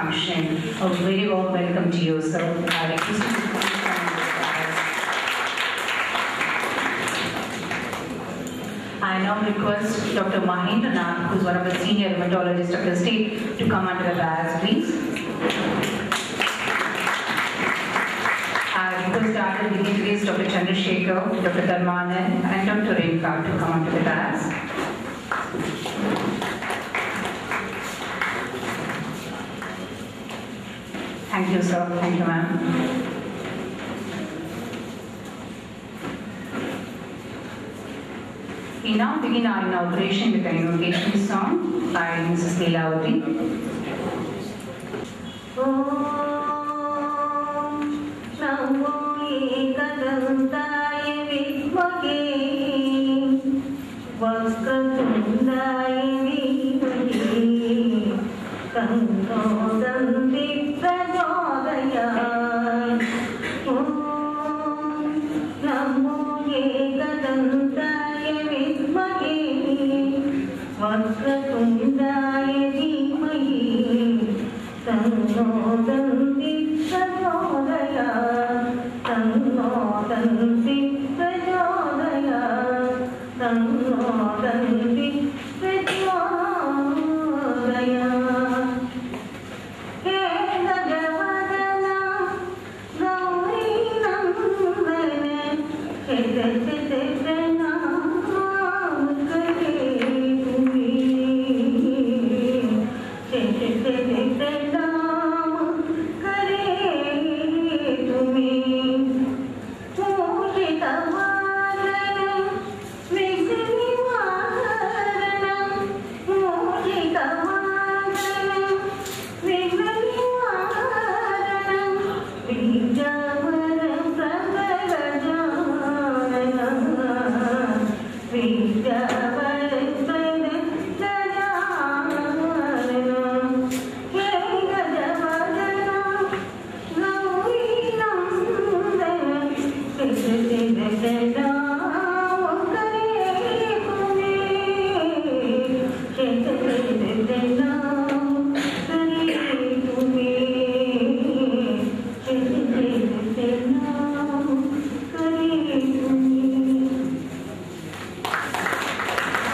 function. A very warm welcome to you, sir. I request you to come and I now request Dr. Mahendra Nath, who is one of the senior rheumatologists of the state, to come onto the dais, please. I request our dignitaries, Dr. Chandrasekhar, Dr. Dharmanan, and Dr. Renka to come onto the dais. Thank you, sir. Thank you, ma'am. We now begin our inauguration with an invocation song by Mrs. Leelavati. Om Namo Ekadantaya Vidmage Vakratundaya Dhimahi Tanno Danti Prachodayat. Om Namo Ekadantaya Vidmage Vakratundaya Dhimahi Tanno Danti Prachodayat. Tanno Danti Prachodayat. Tanno Danti Prachodayat. He Gajavadana Gauri Nandana Chete Pranam Kare Tumi Chete Pranam Kare Tumi Mujita Vadana Vigni Vadana Mujita Vadana Vigni Vadana Vijavara Pragarajana Vijavara Pragarajana He Gajavadana Gauri Nandana Chete Pranam Kare Tumi Chete Pranam Kare Tumi Chete Pranam Kare Tumi.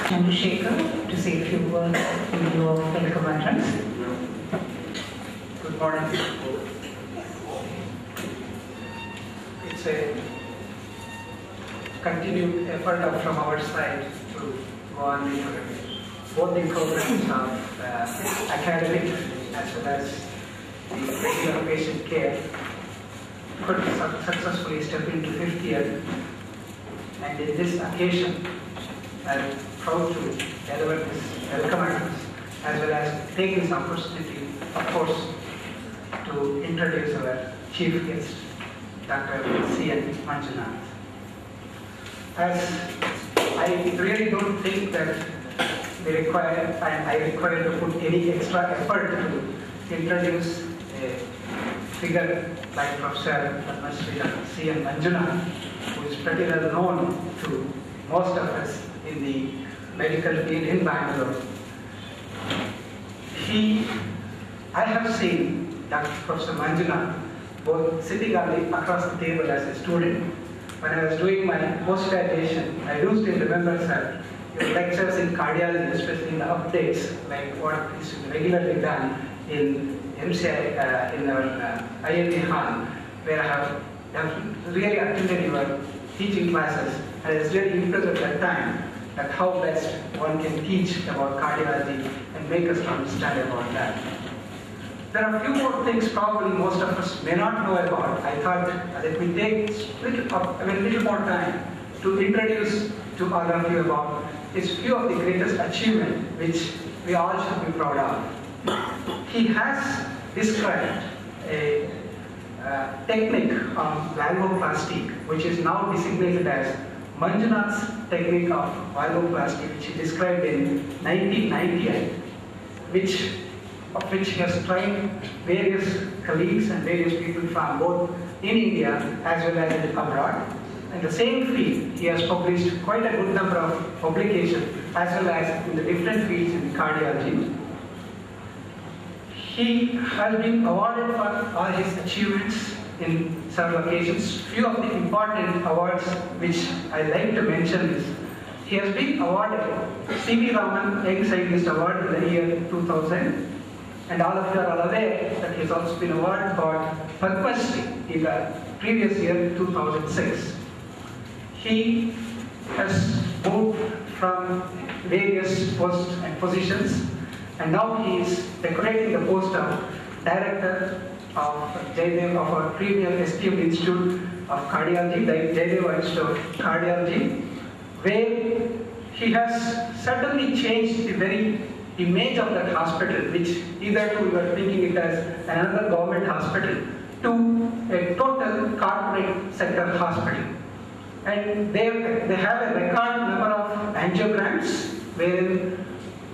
Chandrasekhar to say a few words in lieu of welcome address. Good morning. It's a continued effort from our side to go on with both the programs of academic as well as the regular patient care. Could successfully step into 5th year, and in this occasion, I'm proud to deliver this welcome address as well as take this opportunity, of course, to introduce our chief guest, Dr. C.N. Manjunath. As I really don't think that I require to put any extra effort to introduce a figure like Professor Dr. C.N. Manjunath, who is pretty well known to most of us in the medical field in Bangalore. I have seen Dr. Professor Manjunath both sitting across the table as a student. When I was doing my post-graduation, I do still remember, sir, your lectures in cardiology, especially in the updates, like what is regularly done in MCI, in our IMA hall, where I have really attended your teaching classes. And I was really impressed at that time at how best one can teach about cardiology and make us understand about that. There are a few more things probably most of us may not know about. I thought that we take a little more time to introduce to all of you about his few of the greatest achievements which we all should be proud of. He has described a technique of valvoplasty, which is now designated as Manjunath's technique of valvoplasty, which he described in 1998, of which he has trained various colleagues and various people from both in India as well as abroad. In the same field, he has published quite a good number of publications as well as in the different fields in cardiology. He has been awarded for all his achievements in several occasions. Few of the important awards which I like to mention is, he has been awarded C.V. Raman Young Scientist Award in the year 2000, and all of you are aware that he has also been awarded for Padma Shri in the previous year 2006. He has moved from various posts and positions, and now he is decorating the post of Director of Jaydev of our premier esteemed Institute of Cardiology, the Jaydev Institute of Cardiology, where he has certainly changed the very image of that hospital, which either we were thinking it as another government hospital, to a total corporate sector hospital. And they have a record number of angiograms, where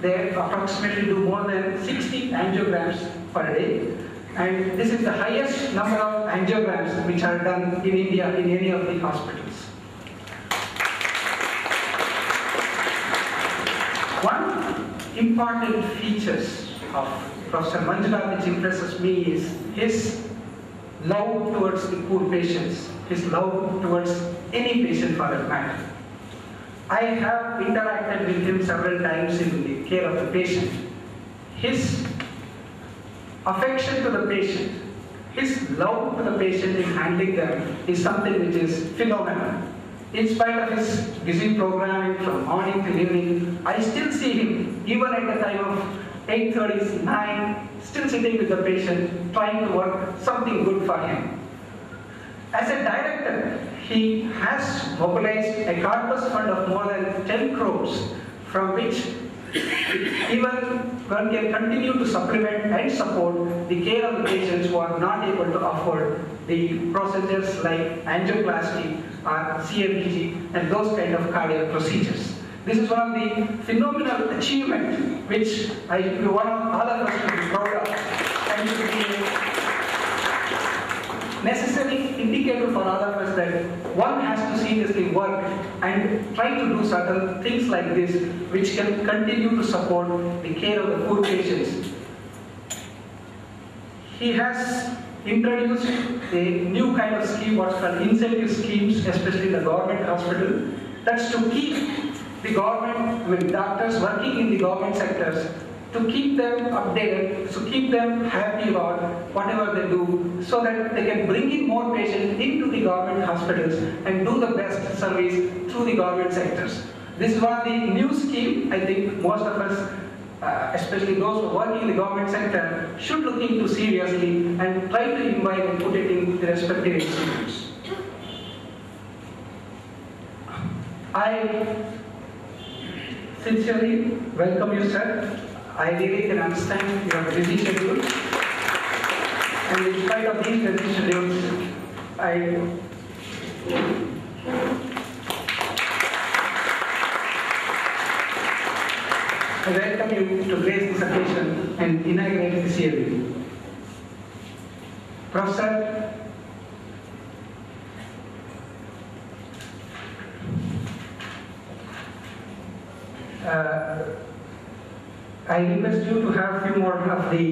they approximately do more than 60 angiograms per day. And this is the highest number of angiograms which are done in India in any of the hospitals. One important features of Professor Manjunath which impresses me is his love towards the poor patients, his love towards any patient for that matter. I have interacted with him several times in the care of the patient. His affection to the patient, his love to the patient in handling them is something which is phenomenal. In spite of his busy programming from morning till evening, I still see him, even at the time of 8:30, 9, still sitting with the patient, trying to work something good for him. As a director, he has mobilized a corpus fund of more than 10 crores, from which even one can continue to supplement and support the care of the patients who are not able to afford the procedures like angioplasty or CABG and those kind of cardiac procedures. This is one of the phenomenal achievements which one of all of us should be proud of, and should be necessary indicator for all of us that one has to seriously work and try to do certain things like this which can continue to support the care of the poor patients. He has introduced a new kind of scheme, what's called incentive schemes, especially in the government hospital. That's to keep the government, with doctors working in the government sectors, to keep them updated, to keep them happy about whatever they do, so that they can bring in more patients into the government hospitals and do the best service through the government sectors. This is one of the new schemes I think most of us, especially those who work in the government sector, should look into seriously and try to invite and put it in the respective institutes. I sincerely welcome you, sir. I really can understand your busy schedule, and in spite of these busy schedules, I welcome you to grace this occasion and inaugurate this year. Professor, I request you to have a few more of the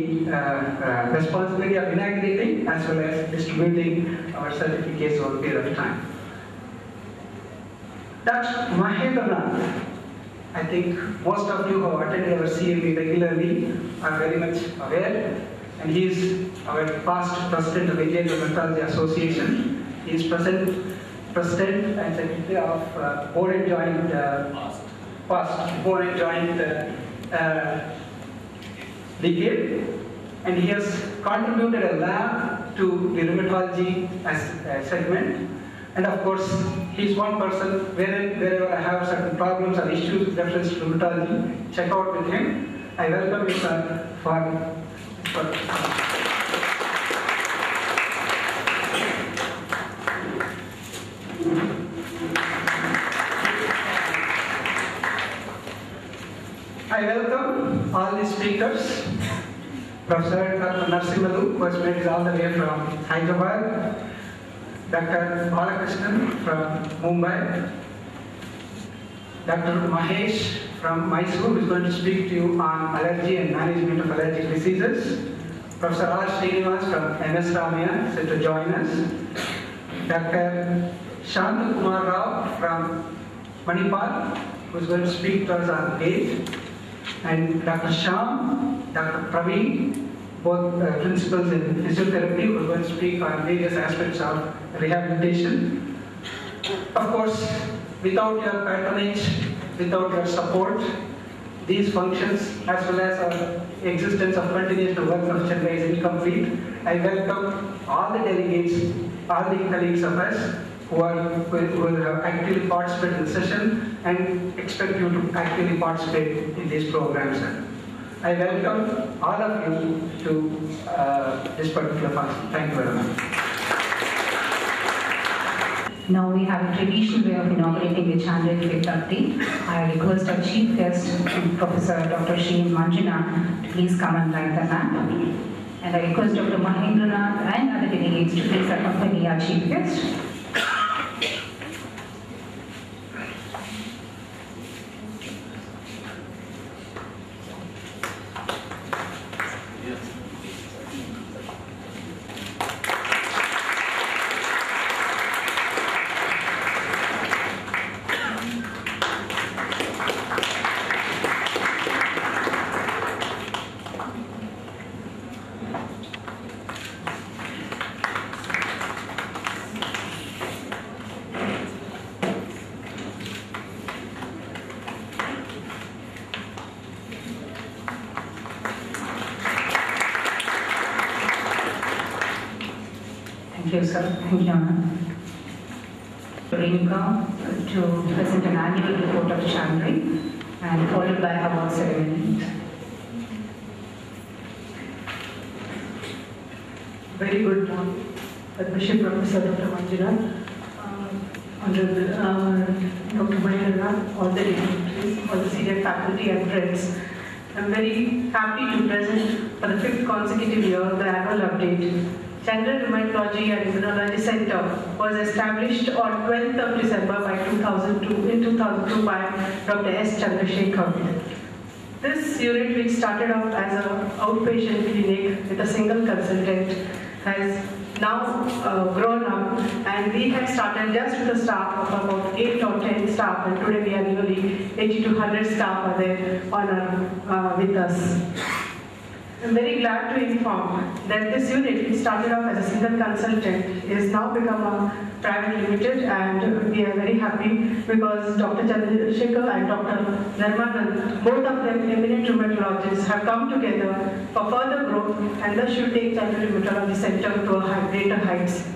responsibility of inaugurating as well as distributing our certificates over a period of time. Dr. Mahendranath, I think most of you who have attended our CME regularly are very much aware, and he is our past president of Indian Rheumatology Association. He is president and secretary of Board and Joint Board and Joint decade, and he has contributed a lab to the rheumatology as a segment. And of course, he is one person wherever I have certain problems or issues with reference to rheumatology, check out with him. I welcome you, sir, for I welcome all the speakers. Professor Dr. Narsimhalu, who has made it all the way from Hyderabad. Dr. Balakrishnan from Mumbai. Dr. Mahesh from Mysore, who is going to speak to you on allergy and management of allergic diseases. Professor R. Srinivas from MS Ramaya said to join us. Dr. Shanta Kumar Rao from Manipal, who is going to speak to us on GATE. And Dr. Shyam, Dr. Praveen, both principals in physiotherapy, who are going to speak on various aspects of rehabilitation. Of course, without your patronage, without your support, these functions, as well as our existence of continuous work of Chennai is incomplete. I welcome all the delegates, all the colleagues of us who have actively participated in the session and expect you to actively participate in these programs. I welcome all of you to this particular function. Thank you very much. Now we have a traditional way of inaugurating the Chandra Viktakti. I request our chief guest, Professor Dr. Shri Manjunath, to please come and light the lamp. And I request Dr. Mahendranath and other delegates to please accompany our chief guest. Thank you, sir. Thank you, Anna. Renuka to present an annual report of Chandri and followed by award ceremony. Very good morning, Bishop Professor Dr. Manjunath, Honorable Dr. Mahendranath, all the dignitaries, all the senior faculty and friends. I'm very happy to present for the 5th consecutive year the annual update. Chandra Rheumatology and Immunology Center was established on 12th of December by 2002 by Dr. S. Chandrasekhar. This unit, which started off as an outpatient clinic with a single consultant, has now grown up, and we had started just with a staff of about 8 or 10 staff, and today we are nearly 80 to 100 staff are there with us. I'm very glad to inform that this unit, which started off as a single consultant, is now become a private limited, and we are very happy because Dr. Chandrasekhar and Dr. Nirmanand, both of them eminent rheumatologists, have come together for further growth, and thus should take Chandra Rheumatology Center to a greater heights.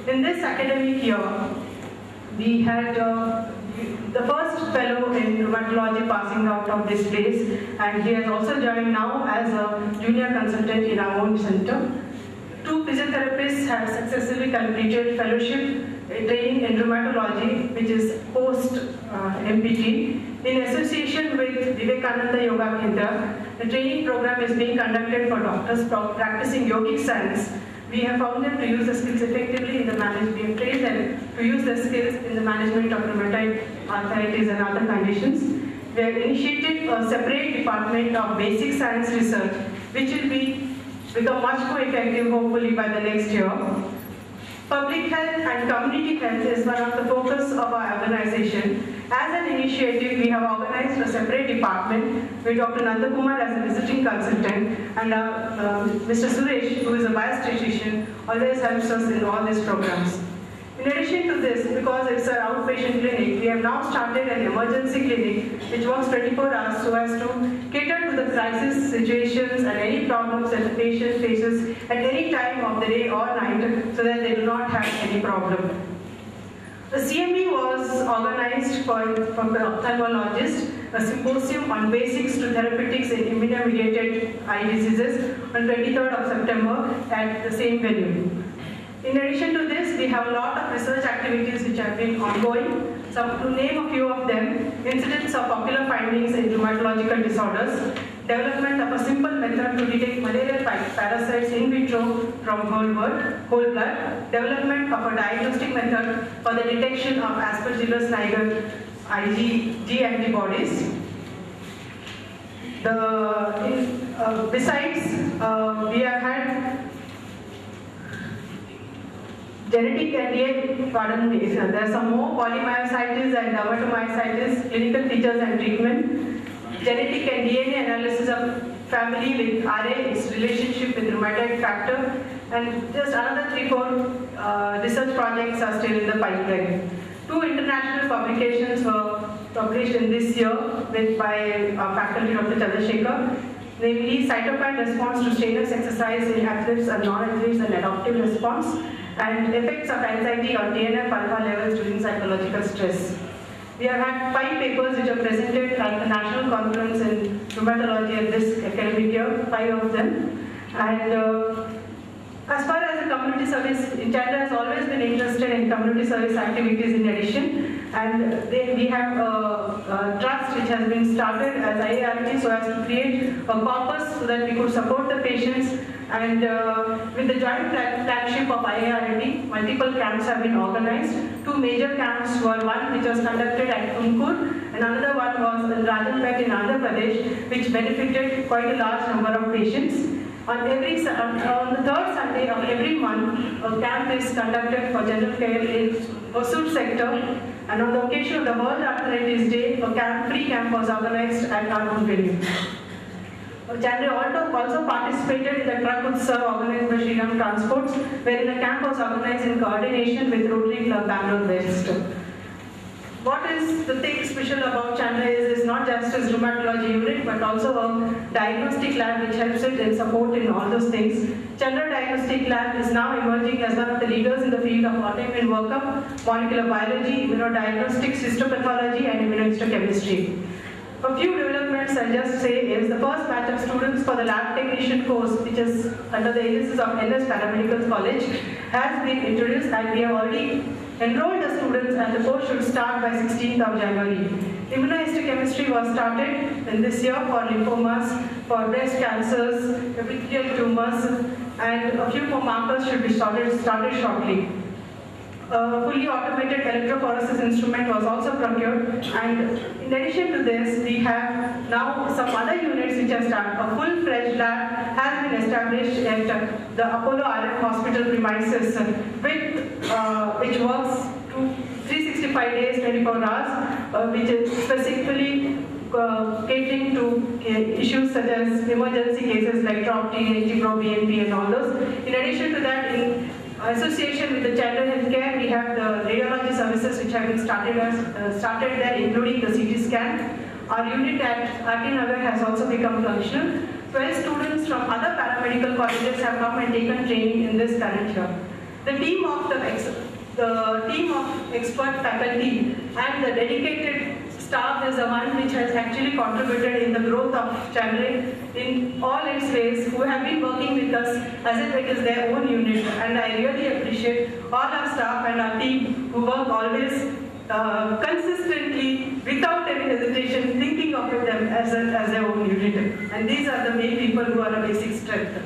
In this academic year, we had the first fellow in rheumatology passing out of this place, and he has also joined now as a junior consultant in our own center. 2 physiotherapists have successfully completed fellowship training in rheumatology, which is post MPT. In association with Vivekananda Yoga Kendra, the training program is being conducted for doctors practicing yogic science. We have found them to use the skills effectively in the management. We have trained them to use the skills in the management of rheumatoid arthritis and other conditions. We have initiated a separate department of basic science research, which will become much more effective hopefully by the next year. Public health and community health is one of the focus of our organization. As an initiative, we have organized a separate department with Dr. Nandakumar as a visiting consultant, and Mr. Suresh, who is a biostatistician, always helps us in all these programs. In addition to this, because it's an outpatient clinic, we have now started an emergency clinic which works 24 hours so as to cater to the crisis situations and any problems that the patient faces at any time of the day or night, so that they do not have any problem. The CME was organized for ophthalmologists, a symposium on basics to therapeutics in immunomediated eye diseases on 23rd of September at the same venue. In addition to this, we have a lot of research activities which have been ongoing. To name a few of them: incidence of ocular findings in rheumatological disorders, development of a simple method to detect malarial parasites in vitro from whole blood, development of a diagnostic method for the detection of Aspergillus niger IgG antibodies. Besides, we have had genetic and pardon me, there are some more polymyositis and dermatomyositis, clinical features and treatment, genetic and DNA analysis of family with RA, its relationship with rheumatoid factor, and just another 3-4 research projects are still in the pipeline. 2 international publications were published in this year by our faculty, Dr. Chandrasekhar, namely cytokine response to strenuous exercise in athletes and non-athletes and adaptive response, and effects of anxiety on TNF-alpha levels during psychological stress. We have had 5 papers which are presented at the National Conference in Rheumatology at this academic year, 5 of them. And as far as the community service, Chandra has always been interested in community service activities in addition, and we have a trust which has been started as IART so as to create a purpose so that we could support the patients, and with the joint flagship of IART, multiple camps have been organized. 2 major camps were one which was conducted at Tumkur, and another one was in Rajanpet in Andhra Pradesh, which benefited quite a large number of patients. On the 3rd Sunday of every month, a camp is conducted for general care in Hosur sector, and on the occasion of the World Arthritis Day, a free camp was organized at our own venue. Chandra also participated in the Truck Utsav organized by Shriram Transports, wherein the camp was organized in coordination with Rotary Club Bangalore West. What is the thing special about Chandra is not just its rheumatology unit, but also a diagnostic lab which helps it in support in all those things. Chandra Diagnostic Lab is now emerging as one of the leaders in the field of autoimmune workup, molecular biology, immunodiagnostics, histopathology, and immunohistochemistry. A few developments I'll just say is the first batch of students for the lab technician course, which is under the aegis of LS Paramedical College, has been introduced, and we have already enrolled the students, and the course should start by 16th of January. Immunohistochemistry was started in this year for lymphomas, for breast cancers, epithelial tumors, and a few more markers should be started shortly. A fully automated electrophoresis instrument was also procured, and in addition to this, we have now some other units which have started. A full-fledged lab has been established at the Apollo RF Hospital premises, which works 365 days, 24 hours, which is specifically catering to issues such as emergency cases like drop T, Pro BNP, and all those. In addition to that, in association with the Chandra Healthcare, we have the radiology services which have been started there, including the CT scan. Our unit at RT Nagar has also become functional. 12 students from other paramedical colleges have come and taken training in this current year. The team of expert faculty and the dedicated staff is the one which has actually contributed in the growth of Chandra in all its ways, who have been working with us as if it is their own unit. And I really appreciate all our staff and our team who work always consistently, without any hesitation, thinking of them as their own unit. And these are the main people who are a basic strength.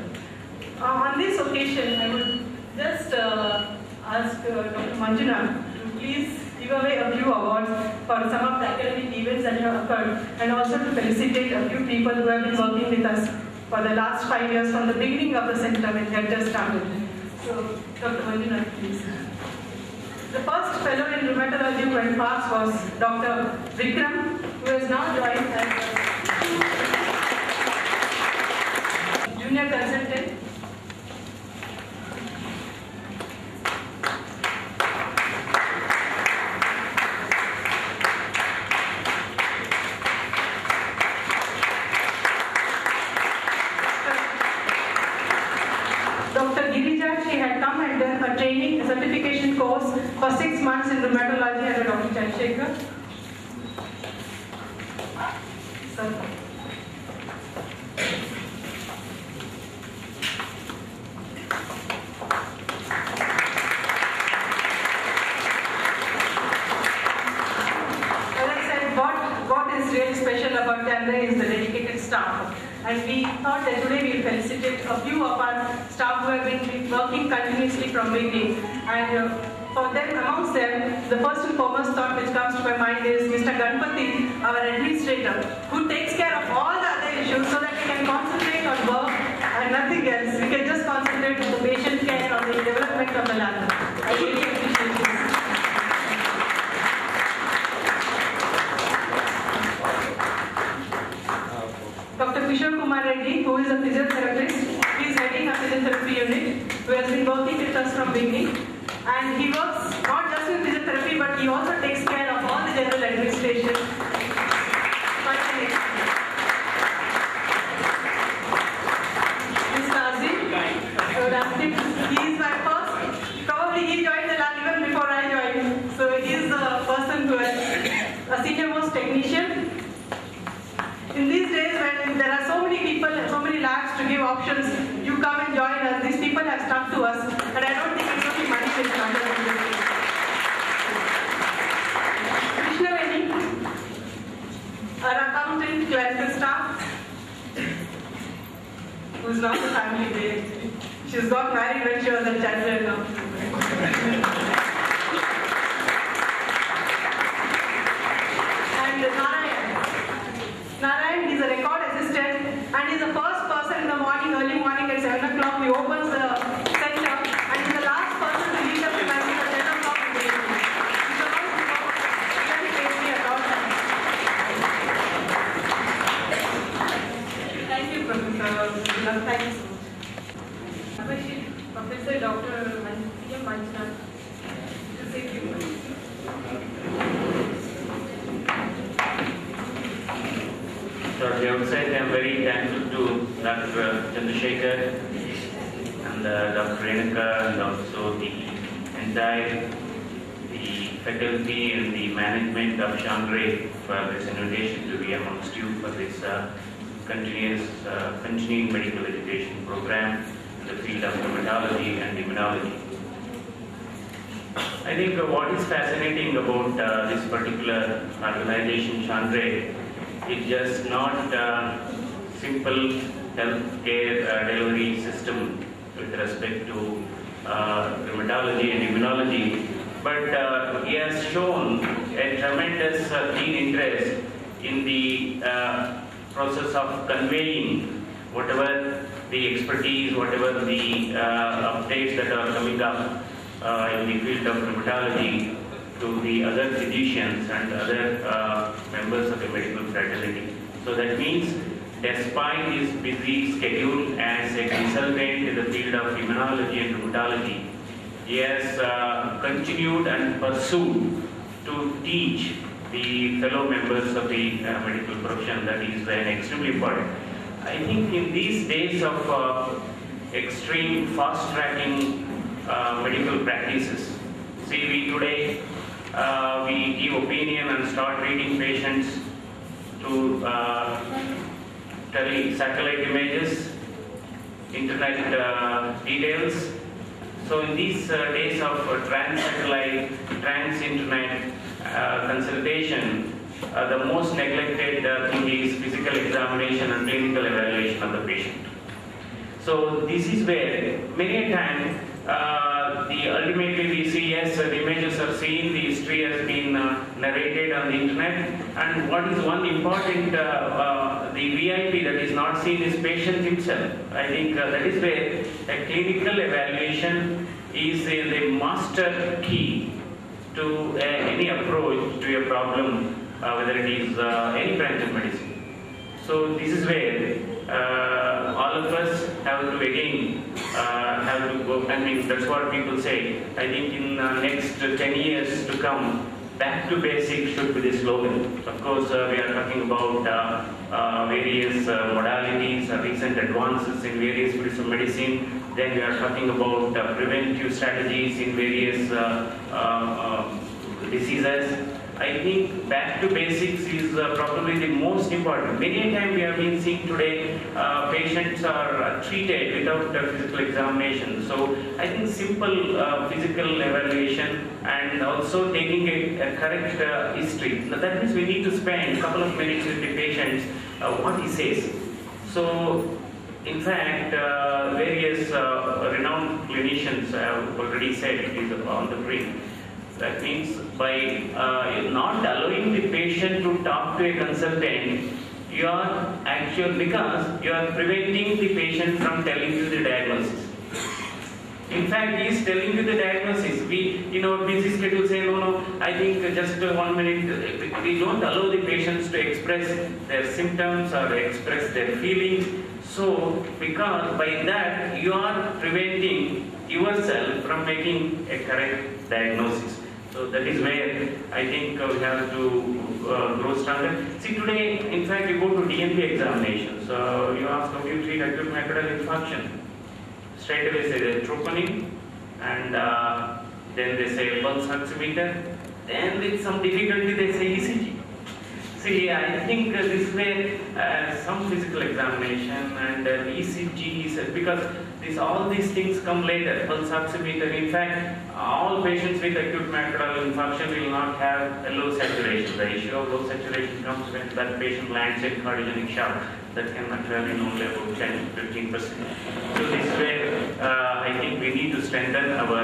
On this occasion, I would just ask Dr. Manjuna to please give away a few awards for some of the academic events that have occurred, and also to felicitate a few people who have been working with us for the last 5 years from the beginning of the center when we had just started. So, Dr. Manjuna, please. The first fellow in rheumatology who went past was Dr. Vikram, who has now joined as a junior consultant. Certification course for 6 months in rheumatology under Dr. Chandrasekhar. As I said, what is really special about Chandra is the dedicated staff. And we thought that today we will felicitate a few of our staff who have been working continuously from beginning. And for them, amongst them, the first and foremost thought which comes to my mind is Mr. Ganpati, our administrator, who takes care of all the other issues issues so that we can concentrate on work and nothing else. We can just concentrate on the patient care, on the development of the lab. I really appreciate this. Dr. Kishore Kumar Reddy, who is a physiotherapist, he is heading a physiotherapy unit, who has been working with us from beginning. And he works not just in physiotherapy, but he also takes care of all the general administration. Mr. Azim, he is my first. Probably he joined the lab even before I joined. So he is the person who is a senior most technician. In these days when there are so many people and so many labs to give options, you come and join us. These people have stuck to us, and I don't think it's only money which matters in this case. Krishna Veni, our accountant, clerical staff, who's not a family babe. She's got married when she was at Chandler now. Narayan, he's a record assistant and he's the first person in the morning, early morning at 7 o'clock. He opens the center and he's the last person to leave the premises at 10 o'clock in the evening. He's the one who very faithfully at all times. Thank you, Professor. Thank you so much. Appreciate Professor Dr. Manjunath to say a few words. So at the outset, I am very thankful to Dr. Chandrasekhar and Dr. Renuka and also the entire faculty and the management of Chandray for this invitation to be amongst you for this continuing medical education program in the field of rheumatology and immunology. I think what is fascinating about this particular organization, Chandray, it's just not a simple healthcare delivery system with respect to rheumatology and immunology, but he has shown a tremendous keen interest in the process of conveying whatever the expertise, whatever the updates that are coming up in the field of rheumatology to the other physicians and other members of the medical fraternity. So that means, despite his busy schedule as a consultant in the field of immunology and rheumatology, he has continued and pursued to teach the fellow members of the medical profession. That is extremely important. I think in these days of extreme fast-tracking medical practices, see, we today we give opinion and start reading patients to satellite images, internet details. So in these days of trans-satellite, trans-internet consultation, the most neglected thing is physical examination and clinical evaluation of the patient. So this is where many a time ultimately we see, yes, the images are seen, the history has been narrated on the internet, and what is one important, the VIP that is not seen is patient himself. I think that is where a clinical evaluation is the master key to any approach to a problem, whether it is any branch of medicine. So this is where all of us have to again have to go. I mean, that's what people say. I think in next 10 years to come, back to basics should be the slogan. Of course, we are talking about various modalities, recent advances in various fields of medicine. Then we are talking about preventive strategies in various diseases. I think back to basics is probably the most important. Many a time we have been seeing today patients are treated without physical examination. So I think simple physical evaluation and also taking a correct history. Now that means we need to spend a couple of minutes with the patient, what he says. So in fact, various renowned clinicians have already said it is on the brink. That means by not allowing the patient to talk to a consultant, you are because you are preventing the patient from telling you the diagnosis. In fact, he is telling you the diagnosis. We, in our busy schedule, say, no, I think just 1 minute. We don't allow the patients to express their symptoms or express their feelings. So, because by that, you are preventing yourself from making a correct diagnosis. So that is where I think we have to grow stronger. See, today, in fact, you go to DMP examination. So you ask how do you treat acute myocardial infarction. Straight away say the troponin, and then they say pulse oximeter. Then with some difficulty they say ECG. See, I think this is where some physical examination and ECG is because all these things come later. Pulse oximeter. In fact, all patients with acute myocardial infarction will not have a low saturation. The issue of low saturation comes when that patient lands in cardiogenic shock. That can occur in only about 10-15%. So this is where I think we need to strengthen our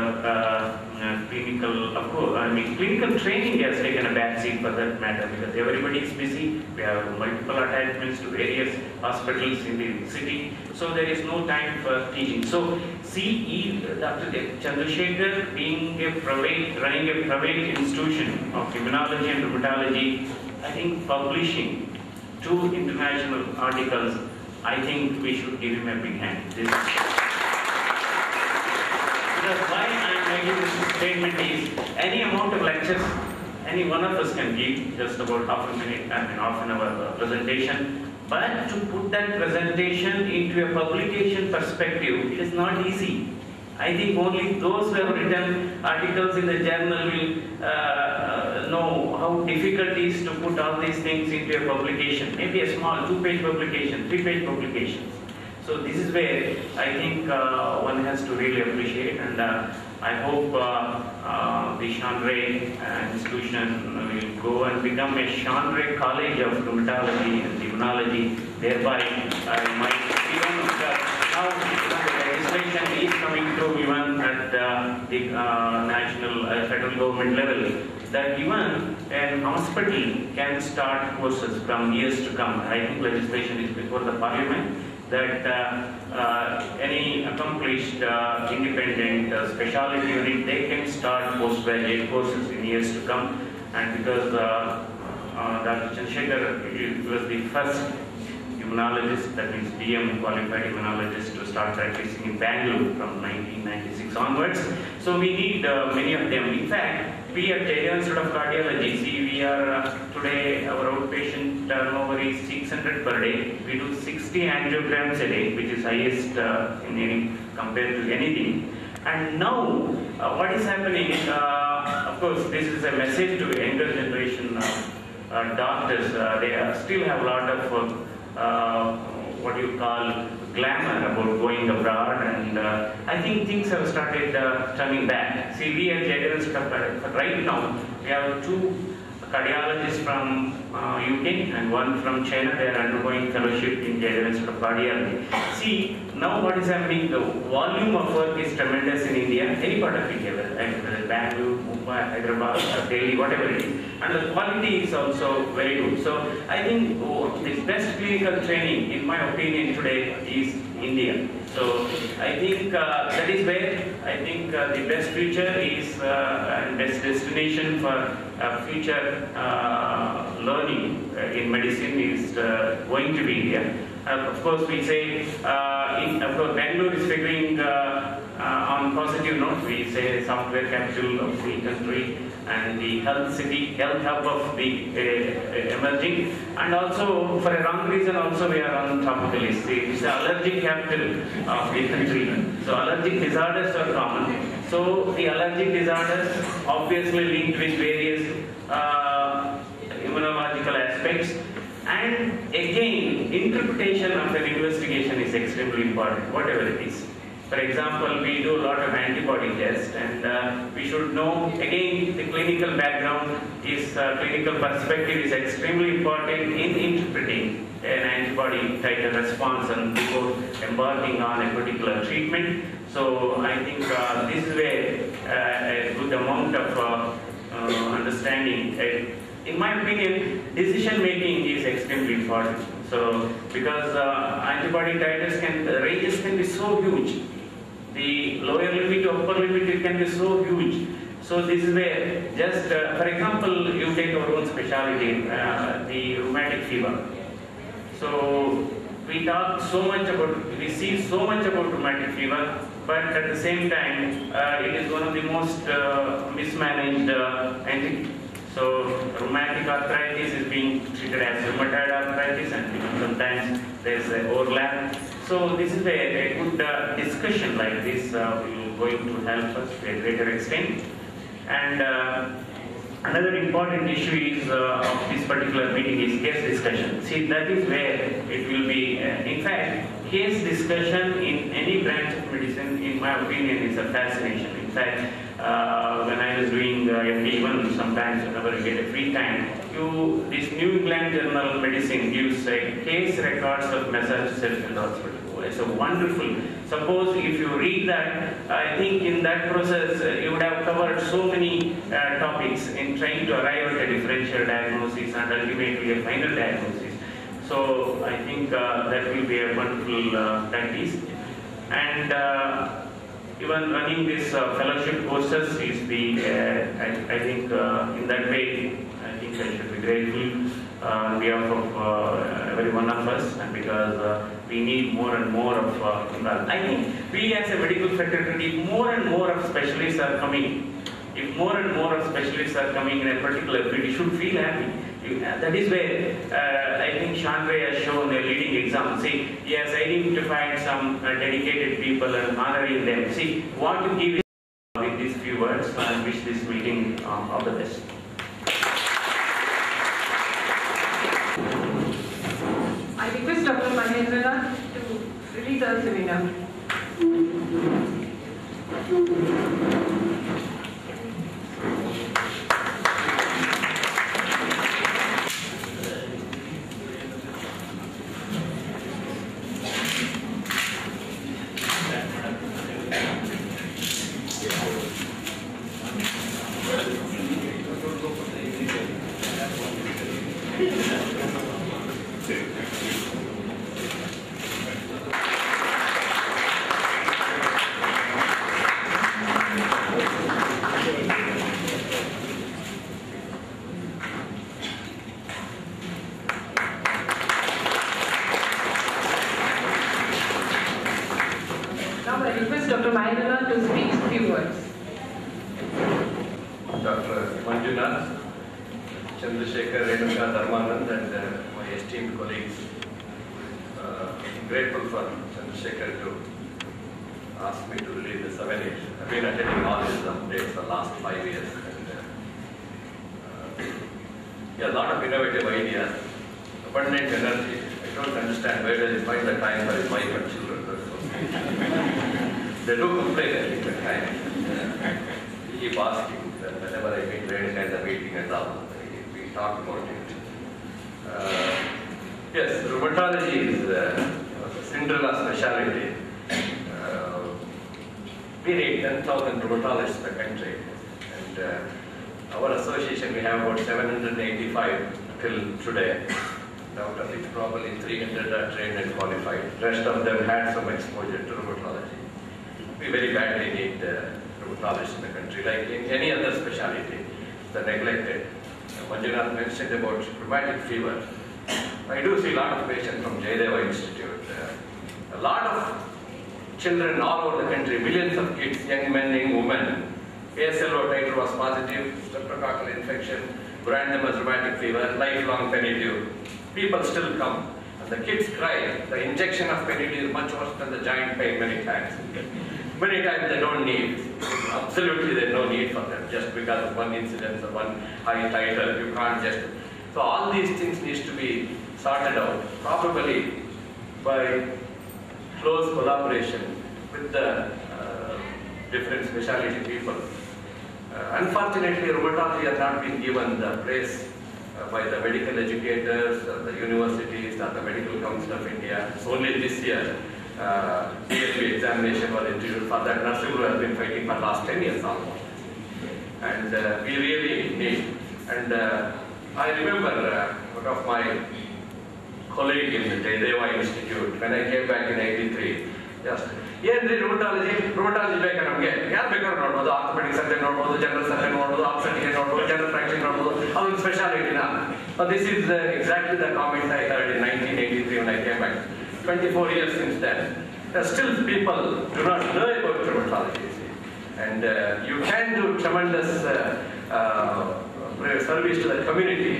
clinical training has taken a back seat for that matter because everybody is busy. We have multiple attachments to various hospitals in the city. So there is no time for teaching. So see, Dr. Chandrasekhar being running a private institution of immunology and rheumatology, I think publishing 2 international articles, I think we should give him a big hand. Because why I am making this statement is, any amount of lectures, any one of us can give just about half an hour presentation, but to put that presentation into a publication perspective, it is not easy. I think only those who have written articles in the journal will know how difficult it is to put all these things into a publication. Maybe a small 2-page publication, 3-page publications. So this is where I think one has to really appreciate, and I hope the Chandray institution will go and become a Chandray College of Rheumatology and Immunology. Thereby, I might even how the legislation is coming through even at the national federal government level, that even an hospital can start courses from years to come. I think legislation is before the parliament that any accomplished independent specialty unit, they can start postgraduate courses in years to come. And because Dr. Chandrasekhar was the first immunologist, that means DM qualified immunologist, to start practicing in Bangalore from 1996 onwards. So we need many of them. In fact, we at Jayadeva Institute of Cardiology, see, we are today, our outpatient turnover is 600 per day. We do 60 angiograms a day, which is highest in any, compared to anything. And now, what is happening, of course, this is a message to younger generation doctors. They still have a lot of what you call glamour about going abroad, and I think things have started turning back. See, we at Jayadeva Institute, right now, we have 2 cardiologists from UK and 1 from China. They are undergoing fellowship in Jayadeva Institute of Cardiology. See, now what is happening, the volume of work is tremendous in India, any part of India, whether Bangalore, Mumbai, Hyderabad, Delhi, whatever it is. And the quality is also very good. So I think the best clinical training, in my opinion, today is India. So I think that is where I think the best future is and best destination for future learning in medicine is going to be India. Of course, we say, of course, Bangalore is figuring on positive note. We say software capital of the country and the health city, health hub of the emerging, and also for a wrong reason also we are on top of the list. It's the allergic capital of the country. So allergic disorders are common. So the allergic disorders obviously linked with various immunological aspects. And again, interpretation of an investigation is extremely important, whatever it is. For example, we do a lot of antibody tests, and we should know, again, the clinical background is, clinical perspective is extremely important in interpreting an antibody titer response and before embarking on a particular treatment. So I think this is where a good amount of understanding. In my opinion, decision making is extremely important. So because antibody titers ranges can be so huge. The lower limit to upper limit, it can be so huge. So this is where, just for example, you take our own specialty, the rheumatic fever. So we talk so much about, we see so much about rheumatic fever, but at the same time, it is one of the most mismanaged entity. So rheumatic arthritis is being treated as rheumatoid arthritis, and sometimes there is an overlap. So this is where a good discussion like this will going to help us to a greater extent. And another important issue is of this particular meeting is case discussion. See, that is where it will be, in fact, case discussion in any branch of medicine, in my opinion, is a fascination. In fact, when I was doing MD1, sometimes whenever you get a free time, this New England Journal of Medicine gives case records of Massachusetts General Hospital. It's a wonderful. Suppose if you read that, I think in that process you would have covered so many topics in trying to arrive at a differential diagnosis and ultimately a final diagnosis. So I think that will be a wonderful practice. And even running this fellowship courses is the, I think in that way, I think I should be grateful on behalf of every one of us, and because we need more and more of involvement. I think we as a medical fraternity, more and more of specialists are coming. If more and more of specialists are coming in a particular field, you should feel happy. That is where I think Chandra has shown a leading example. See, he has identified some dedicated people and honoring them. See, what to give with these few words, and wish this meeting all the best. I request Dr. Mahendra to lead the seminar. Dr. Mahendra to speak a few words. Dr. Manjunath, Chandrasekhar, Renuka, Dharmanand, and my esteemed colleagues. I'm grateful for Chandrasekhar to ask me to lead the 7-8. I've been attending all these updates for the last 5 years. And, a lot of innovative ideas, abundant energy. I don't understand where does he find the time for his wife and children. They do complain at time. He keep asking whenever I meet Renuka in the meeting and all, we talk about it. Yes, rheumatology is a Cinderella specialty. We need 10,000 rheumatologists in the country. And our association, we have about 785 till today. Out of it, probably 300 are trained and qualified. Rest of them had some exposure to rheumatology. We very badly need rheumatologists in the country, like in any other specialty. They're neglected. Manjunath mentioned about rheumatic fever. I do see a lot of patients from Jayadeva Institute. A lot of children all over the country, millions of kids, young men, young women. ASLO titer was positive, streptococcal infection, Brandemas rheumatic fever, lifelong Penidiu. People still come. And the kids cry. The injection of Penidiu is much worse than the joint pain many times. Many times they don't need. Absolutely there's no need for them. Just because of one incidence or one high titer, you can't just. So all these things needs to be sorted out, probably by close collaboration with the different specialty people. Unfortunately, rheumatology has not been given the place by the medical educators, the universities, or the Medical Council of India. It's only this year DLB examination was introduced. For that, Narsimlu has been fighting for the last 10 years almost. And we really need. And I remember one of my colleague in the Jayadeva Institute. When I came back in '83, just rheumatology ಬೇಕಾ ನಮಗೆ ಯಾರು ಬೇಕಾದ್ರೂ ನೋಡ್ಬೋದು, orthopaedic surgeon ನೋಡ್ಬೋದು, general surgeon ನೋಡ್ಬೋದು, ಆಬ್ಸ್ಟೆಟಿಷಿಯನ್ ನೋಡ್ಬೋದು, general practice ನೋಡ್ಬೋದು, ಅವ್ರ ಸ್ಪೆಷಾಲಿಟಿನ. This is exactly the comment I heard in 1983 when I came back. 24 years since then. Still people do not know about rheumatology. And you can do tremendous service to the community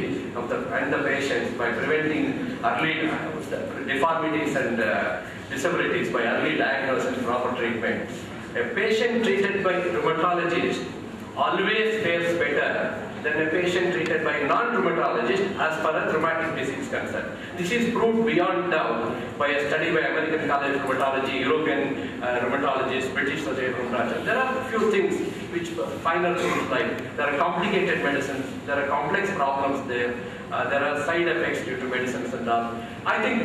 and the patients by preventing early deformities and disabilities by early diagnosis and proper treatment. A patient treated by rheumatologist always fares better than a patient treated by non-rheumatologist as far as rheumatic disease is concerned. This is proved beyond doubt by a study by American College of Rheumatology, European rheumatologists, British Society of Rheumatology. There are a few things which final things like there are complicated medicines, there are complex problems there, there are side effects due to medicines and all. I think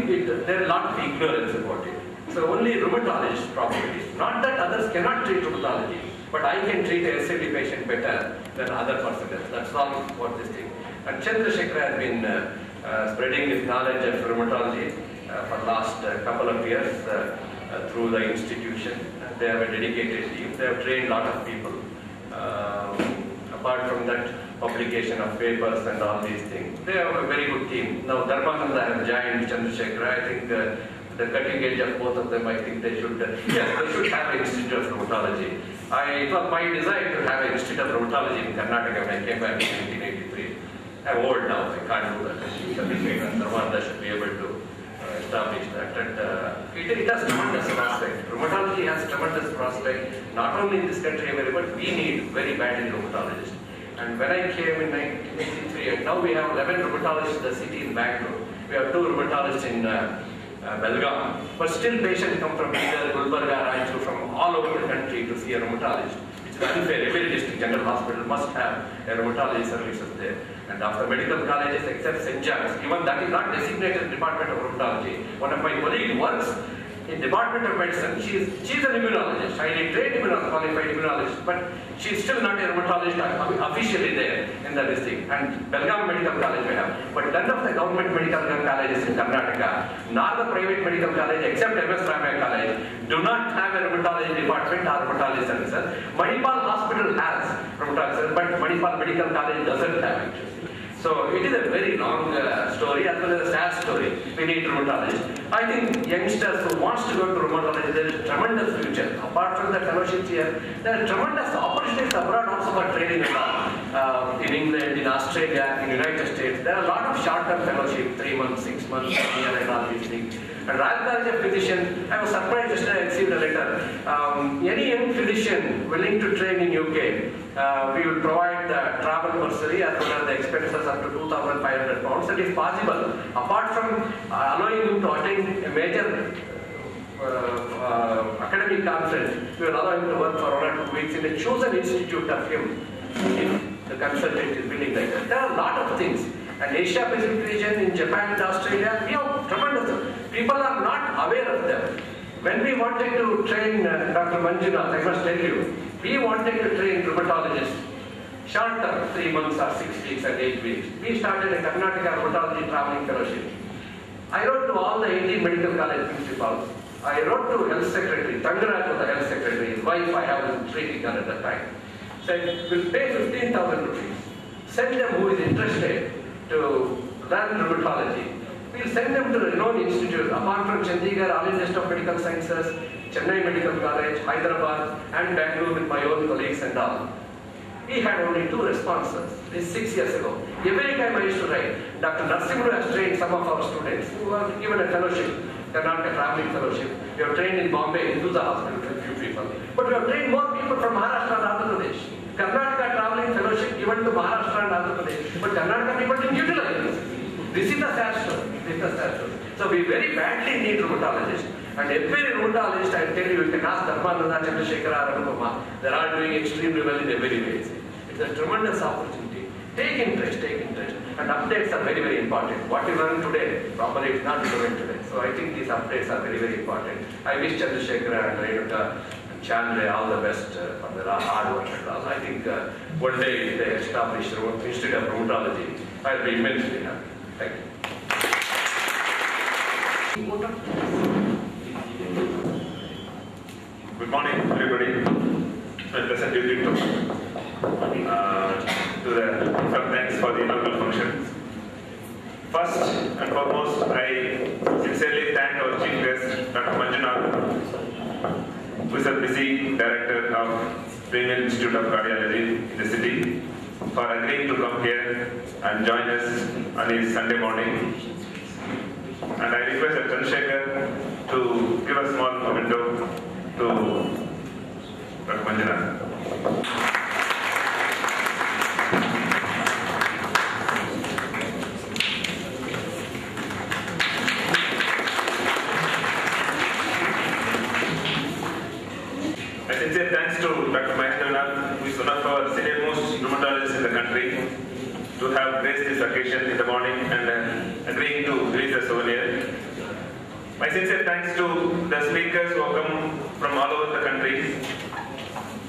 there are a lot of ignorance about it. So only rheumatologists probably. Not that others cannot treat rheumatology, but I can treat a SLD patient better than other persons. That's all what this thing. And Chandrasekhar has been spreading his knowledge of rheumatology for the last couple of years through the institution. They have a dedicated team. They have trained a lot of people. Apart from that, publication of papers and all these things. They have a very good team. Now Dharmananda has joined Chandrasekhar. I think the cutting edge of both of them, I think they should have an Institute of Rheumatology. It was my desire to have an Institute of Rheumatology in Karnataka when I came back in 1983. I'm old now, I can't do that. Dharmananda should be able to establish that. And it has tremendous prospect. Rheumatology has tremendous prospect, not only in this country, but we need very badly rheumatologists. And when I came in 1983, and now we have 11 rheumatologists in the city in Bangalore. We have 2 rheumatologists in Belgaum. But still patients come from either Gulbarga, Raichur, from all over the country to see a rheumatologist. It's unfair. Every district general hospital must have a rheumatology services there. And after medical colleges, except St. John's, even that is not designated Department of Rheumatology. One of my colleagues works in Department of Medicine. She's an immunologist, highly trained immunologist, qualified immunologist, but she's still not a rheumatologist officially there in the district. And Belgaum Medical College we have. But none of the government medical colleges in Karnataka, nor the private medical college except MS Ramaiah College, do not have a rheumatology department or rheumatology services. Manipal Hospital has rheumatology services, but Manipal Medical College doesn't have it. So it is a very long story as well as a sad story. We need rheumatologists. I think youngsters who wants to go to rheumatology, there is tremendous future. Apart from the fellowships here, there are tremendous opportunities abroad also for training and all. In England, in Australia, in United States, there are a lot of short-term fellowship, 3 months, 6 months, 1 year and all these things. And rather than as a physician, I was surprised yesterday I received a letter. Any young physician willing to train in UK, we will provide the travel bursary as well as the expenses up to £2,500. That is possible. Apart from allowing him to attend a major academic conference, we will allow him to work for 1 or 2 weeks in a chosen institute of him if the consultant is willing like that. There are a lot of things. And Asia Pacific region, in Japan and Australia, we have tremendous. People are not aware of them. When we wanted to train Dr. Manjunath, I must tell you, we wanted to train rheumatologists, short term, 3 months or 6 weeks and 8 weeks. We started a Karnataka Rheumatology Traveling Fellowship. I wrote to all the 18 medical college principals. I wrote to Health Secretary, Tangaraj was the Health Secretary, his wife I have was treating her at that time. Said, we'll pay 15,000 rupees. Send them who is interested to learn rheumatology. We'll send them to the renowned institute, apart from Chandigarh, All India Institute of Medical Sciences, Chennai Medical College, Hyderabad, and Bangalore with my own colleagues and all. We had only 2 responses. This is 6 years ago. Every time I used to write, Dr. Narsimhu has trained some of our students who have given a fellowship, Karnataka Traveling Fellowship. We have trained in Bombay, Hinduza Hospital with a few people. But we have trained more people from Maharashtra and Andhra Pradesh. Karnataka Traveling Fellowship given to Maharashtra and Andhra Pradesh. But Karnataka people didn't utilize this. This is the sad story. So we very badly need rheumatologists. And every rheumatologist, I tell you, you can ask Dharmananda, Chandrasekhar, Arunapama. They are all doing extremely well in every way. It's a tremendous opportunity. Take interest. And updates are very, very important. What you learn today, probably it's not relevant today. So I think these updates are very, very important. I wish Chandrasekhar and Renuka and Chandra all the best for their hard work and all. I think one day if they establish the Institute of Rheumatology, I'll be immensely happy. Thank you. my present duty to some thanks for the inaugural function. First and foremost, I sincerely thank our chief guest, Dr. Manjunath, who is a busy director of Premier Institute of Cardiology in the city, for agreeing to come here and join us on his Sunday morning. And I request Chandrasekhar to give a small memento to Dr. Manjunath. Sincere thanks to Dr. Mahendranath, who is one of our senior-most rheumatologists in the country, to have graced this occasion in the morning and agreeing to release a souvenir. My sincere thanks to the speakers who have come from all over the country.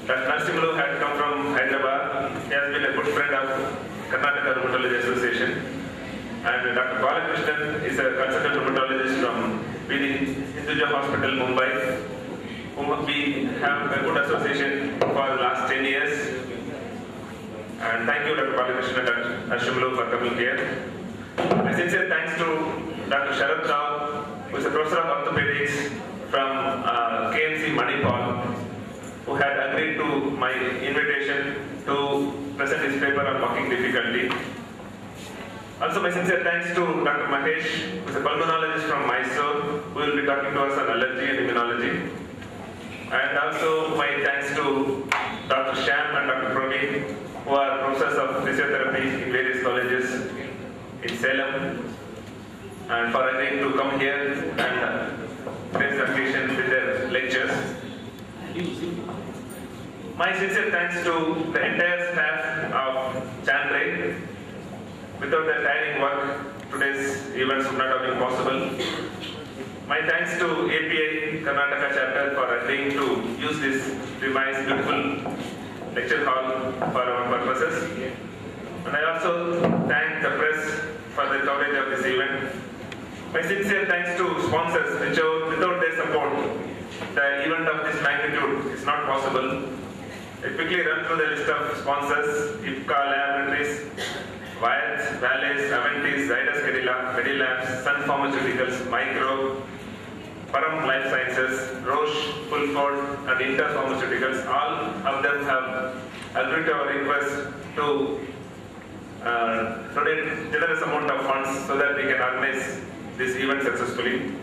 Dr. Narasimhalu had come from Hyderabad. He has been a good friend of Karnataka Rheumatology Association. And Dr. Balakrishnan is a consultant rheumatologist from Hinduja Hospital, Mumbai, whom we have a good association for the last 10 years. And thank you, Dr. Balakrishnan and Dr. Narasimhalu, for coming here. My sincere thanks to Dr. Sharad Rao, who is a professor of orthopedics from KMC Manipal, who had agreed to my invitation to present his paper on walking difficulty. Also, my sincere thanks to Dr. Mahesh, who is a pulmonologist from Mysore, who will be talking to us on allergy and immunology. And also my thanks to Dr. Sham and Dr. Praveen, who are professors of physiotherapy in various colleges in Salem, and for agreeing to come here and grace the occasion with their lectures. My sincere thanks to the entire staff of Chandray. Without their tiring work, today's events would not have been possible. My thanks to API Karnataka chapter for agreeing to use this device, beautiful lecture hall for our purposes. And I also thank the press for the coverage of this event. My sincere thanks to sponsors, which without their support, the event of this magnitude is not possible. I quickly run through the list of sponsors: IPCA Laboratories, Wyeth, Valles, Aventis, Zydus Cadila, Medilabs, Sun Pharmaceuticals, Micro, Param Life Sciences, Roche, Fulford, and Inter Pharmaceuticals. All of them have agreed to our request to donate generous amount of funds so that we can organize this event successfully.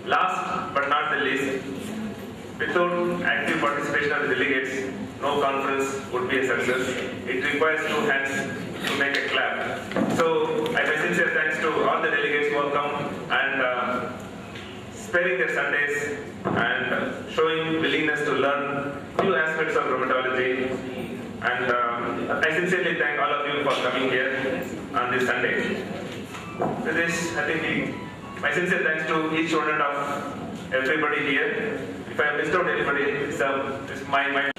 Last but not the least, without active participation of the delegates, no conference would be a success. It requires two hands to make a clap. So I my sincere thanks to all the delegates who have come and sparing their Sundays and showing willingness to learn new aspects of rheumatology. And I sincerely thank all of you for coming here on this Sunday. With this, I think my sincere thanks to each one of everybody here. If I have missed out anybody, it's my